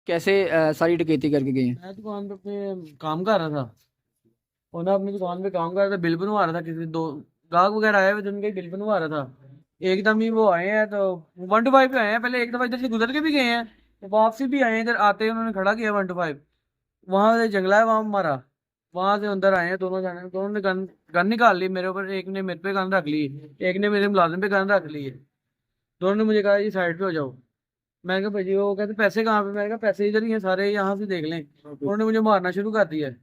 कैसे सारी डकैती करके गए हैं? मैं दुकान पे अपने काम कर रहा था। और ना अपनी दुकान पे काम कर रहा था, बिल बनवा रहा था, किसी दो गाहक वगैरह आए हुए थे, उनके बिल बनवा रहा था। एकदम ही वो आए हैं तो 1 to 5 पे आए हैं। पहले एक दफा इधर से गुजर के भी गए हैं, तो वापसी भी आए हैं। इधर आते ही उन्होंने खड़ा किया 1 to 5। वहां से जंगला है, वहां मारा। वहां से अंदर आए हैं दोनों जाने, दोनों ने गन गन निकाल ली मेरे ऊपर। एक ने मेरे पे गन रख ली, एक ने मेरे मुलाजिम पे गन रख ली है। दोनों ने मुझे कहा ये साइड पे हो जाओ। मैंने कहा भाई, वो कहते पैसे कहाँ पे? मैंने कहा पैसे इधर ही हैं सारे, यहाँ से देख लें। उन्होंने मुझे मारना शुरू कर दिया है।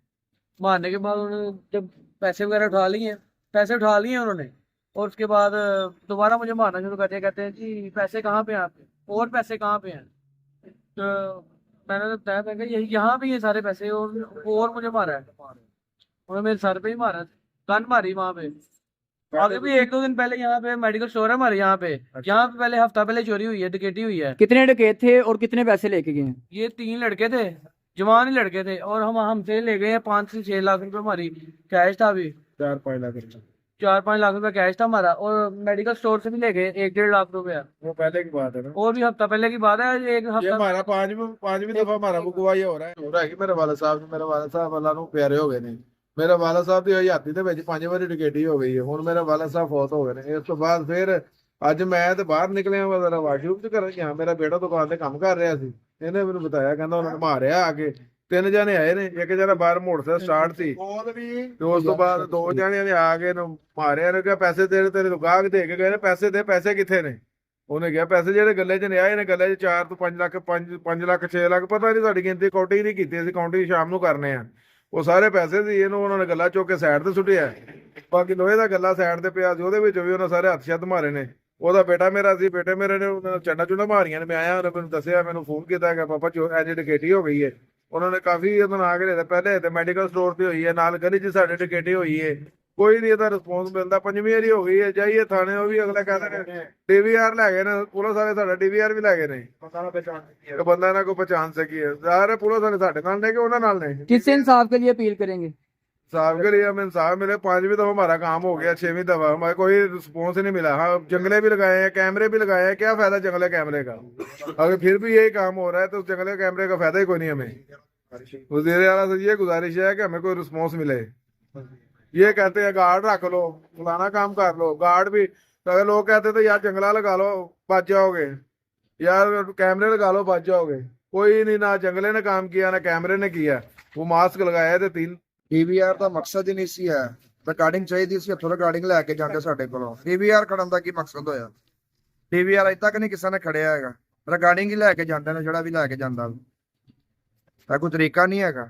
मारने के बाद उन्होंने जब पैसे वगैरह उठा लिए, पैसे उठा लिए उन्होंने, और उसके बाद दोबारा मुझे मारना शुरू कर दिया। कहते हैं जी पैसे कहाँ पे हैं आपके, और पैसे कहाँ पे हैं? तो मैंने तो बताया, मैं कहा यही यहाँ पे ये सारे पैसे, और मुझे मारा है। उन्होंने मेरे सर पे ही मारा, गन मारी वहां पे। आगे भी 1-2 दिन पहले यहाँ पे मेडिकल स्टोर है हमारे यहाँ पे। यहाँ पे पहले हफ्ता पहले चोरी हुई है, डकैती हुई है। कितने डकैत थे और कितने पैसे लेके गए हैं? ये 3 लड़के थे, जवान ही लड़के थे, और हम हमसे ले गए हैं 5 से 6 लाख रुपए। हमारी कैश था अभी 4-5 लाख रुपए। 4-5 लाख रुपए कैश था हमारा, और मेडिकल स्टोर से भी ले गए 1-1.5 लाख रुपया। वो पहले की बात है ना। और भी हफ्ता पहले की बात है, एक ये हफ्ता। हमारा पांचवी दफा हमारा मुकवा ये हो रहा है कि मेरे वाला साहब अल्लाह ਨੂੰ प्यारे हो गए ने। मेरे वाला साहब ਦੀ ਹੋਈ ਹਾਤੀ ਦੇ ਵਿੱਚ 5 ਵਾਰੀ ਡਿਕੇਟੀ ਹੋ ਗਈ ਹੈ। ਹੁਣ ਮੇਰੇ ਵਾਲਾ ਸਾਹਿਬ ਫੌਤ ਹੋ ਗਏ ਨੇ। ਇਸ ਤੋਂ ਬਾਅਦ ਫਿਰ ਅੱਜ ਮੈਂ ਤੇ ਬਾਹਰ ਨਿਕਲਿਆ, ਮੈਂ ਜ਼ਰਾ ਵਾਸ਼ਰੂਮ ਚ ਕਰਨ ਗਿਆ। ਮੇਰਾ ਬੇਟਾ ਦੁਕਾਨ ਤੇ ਕੰਮ ਕਰ ਰਿਹਾ ਸੀ, ਇਹਨੇ ਮੈਨੂੰ ਬਤਾਇਆ, ਕਹਿੰਦਾ ਉਹਨਾਂ ਨੇ ਮਾਰਿਆ ਆ ਕੇ। 3 ਜਣੇ ਆਏ ਨੇ, ਇੱਕ ਜਣਾ ਬਾਹਰ ਮੋਟਰਸਾਈਕਲ ਸਟਾਰਟ ਸੀ, ਤੇ ਉਸ ਤੋਂ ਬਾਅਦ 2 ਜਣਿਆਂ ਨੇ ਆ ਕੇ ਇਹਨੂੰ ਮਾਰਿਆ। ਨੇ ਕਿਹਾ ਪੈਸੇ ਤੇਰੇ ਤੋਂ ਗਾਹਕ ਦੇ ਕੇ ਗਏ ਨੇ, ਪੈਸੇ ਦੇ, ਪੈਸੇ ਕਿੱਥੇ ਨੇ? ਉਹਨੇ ਕਿਹਾ ਪੈਸੇ ਜਿਹੜੇ ਗੱਲੇ 'ਚ ਨੇ ਆਏ ਨੇ, ਗੱਲੇ 'ਚ 4 ਤੋਂ 5 ਲੱਖ, 5 ਲੱਖ 6 ਲੱਖ, ਪਤਾ ਨਹੀਂ, ਸਾਡੀ ਗਿਣਤੀ ਕਾਊਂਟਿੰਗ ਨਹੀਂ ਕੀਤੀ, ਅਸੀਂ ਕਾਊਂਟਿੰਗ ਸ਼ਾਮ ਨੂੰ ਕਰਨੇ ਆ। ਉਹ ਸਾਰੇ ਪੈਸੇ ਸੀ, ਇਹਨੂੰ ਉਹਨਾਂ ਨੇ ਗੱਲਾ ਚੁੱਕ ਕੇ ਸਾਈਡ ਤੇ ਸੁੱਟਿਆ। ਬਾਕੀ ਲੋਹੇ ਦਾ ਗੱਲਾ ਸਾਈਡ ਤੇ ਪਿਆ ਸੀ, ਉਹਦੇ ਵਿੱਚ ਵੀ ਉਹਨਾਂ ਸਾਰੇ ਹੱਥ ਸ਼ੱਤ ਮਾਰੇ ਨੇ। ਉਹਦਾ ਬੇਟਾ ਮੇਰਾ ਸੀ, ਬੇਟੇ ਮੇਰੇ ਨੇ ਉਹਨਾਂ ਨੂੰ ਚੰਡਾ ਚੁੰਡਾ ਮਾਰੀਆਂ ਨੇ। ਮੈਂ ਆਇਆ, ਉਹਨੇ ਮੈਨੂੰ ਦੱਸਿਆ, ਮੈਨੂੰ ਫੋਨ ਕੀਤਾ ਕਿ ਪਾਪਾ ਐਜ ਡਕੈਟੀ ਹੋ ਗਈ ਹੈ। ਉਹਨਾਂ ਨੇ ਕਾਫੀ ਬਣਾ ਕੇ ਲਿਆ। ਪਹਿਲੇ ਤੇ ਮੈਡੀਕਲ ਸਟੋਰ ਤੇ ਹੋਈ ਹੈ, ਨਾਲ ਗਲੀ 'ਚ ਸਾਡੇ ਡਕੈਟੀ ਹੋਈ ਹੈ। ਕੋਈ ਨਹੀਂ ਇਹਦਾ ਰਿਸਪੌਂਸ ਮਿਲਦਾ। 5ਵੀਂ ਵਾਰੀ ਹੋ ਗਈ ਹੈ, ਜਾਈਏ ਥਾਣੇ, ਉਹ ਵੀ ਅਗਲਾ ਕਹਿੰਦੇ ਨੇ ਡੀਵੀਆਰ ਲੈ ਗਏ ਨੇ, ਪੁਲਿਸ ਵਾਲੇ ਸਾਡਾ ਡੀਵੀਆਰ ਵੀ ਲੈ ਗਏ ਨੇ। ਬੰਦਾ ਨਾ ਕੋਈ ਪਛਾਣ ਸਕੀਏ, ਸਾਰੇ ਪੁਲਿਸ ਵਾਲੇ ਸਾਡੇ ਨਾਲ ਨੇ ਕਿ ਉਹਨਾਂ ਨਾਲ ਨੇ। किससे इंसाफ के लिए अपील करेंगे? साहब के लिए हमें इंसाफ मिले। 5वीं दफा हमारा काम हो गया, 6वीं दफा हमारे कोई रिस्पॉन्स नहीं मिला। हाँ, जंगले भी लगाए हैं, कैमरे भी लगाए हैं, क्या फायदा जंगले कैमरे का? अगर फिर भी यही काम हो रहा है तो जंगले कैमरे का फायदा ही कोई नहीं हमें। वजीर आला से ये गुजारिश है कि हमें कोई रिस्पॉन्स मिले। ये कहते हैं गार्ड रख लो, फलाना काम कर लो, गार्ड भी। अगर लोग कहते तो यार जंगला लगा लो बच जाओगे, यार कैमरे लगा लो बच जाओगे। कोई नहीं, ना जंगले ने काम किया ना कैमरे ने किया। वो मास्क लगाया थे 3। ਡੀਵੀਆਰ ਦਾ ਮਕਸਦ ਹੀ ਨਹੀਂ ਸੀ ਹੈ। ਰਿਕਾਰਡਿੰਗ ਚਾਹੀਦੀ ਸੀ, ਇੱਥੋਂ ਰਿਕਾਰਡਿੰਗ ਲੈ ਕੇ ਜਾਂਦੇ ਸਾਡੇ ਕੋਲੋਂ। ਡੀਵੀਆਰ ਖੜਨ ਦਾ ਕੀ ਮਕਸਦ ਹੋਇਆ? ਡੀਵੀਆਰ ਅਜੇ ਤੱਕ ਨਹੀਂ ਕਿਸੇ ਨੇ ਖੜਿਆ ਹੈਗਾ। ਰਿਕਾਰਡਿੰਗ ਹੀ ਲੈ ਕੇ ਜਾਂਦੇ ਨੇ, ਜਿਹੜਾ ਵੀ ਲੈ ਕੇ ਜਾਂਦਾ। ਇਹ ਕੋਈ ਤਰੀਕਾ ਨਹੀਂ ਹੈਗਾ।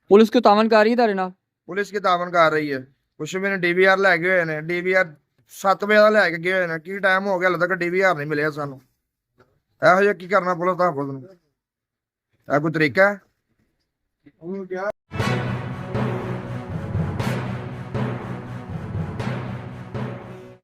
पुलिस को तावन कर रही है तारे नाल? ਪੁਲਿਸ ਕੀ ਤਾਵਨ ਕਰ ਰਹੀ ਹੈ। ਕੁਛ ਵੀ ਨੇ ਡੀਵੀਆਰ ਲੈ ਗਏ ਹੋਏ ਨੇ, ਡੀਵੀਆਰ 7 ਵਜੇ ਦਾ ਲੈ ਕੇ ਗਏ ਹੋਏ ਨੇ। ਕੀ ਟਾਈਮ ਹੋ ਗਿਆ, ਹਾਲੇ ਤੱਕ ਡੀਵੀਆਰ ਨਹੀਂ ਮਿਲਿਆ ਸਾਨੂੰ। ਇਹੋ ਜਿਹਾ ਕੀ ਕਰਨਾ ਪੁਲਿਸ ਦਾ? ਪੁਲਿਸ ਨੂੰ ਇਹ ਕੋਈ ਤਰੀਕਾ ਹੈ?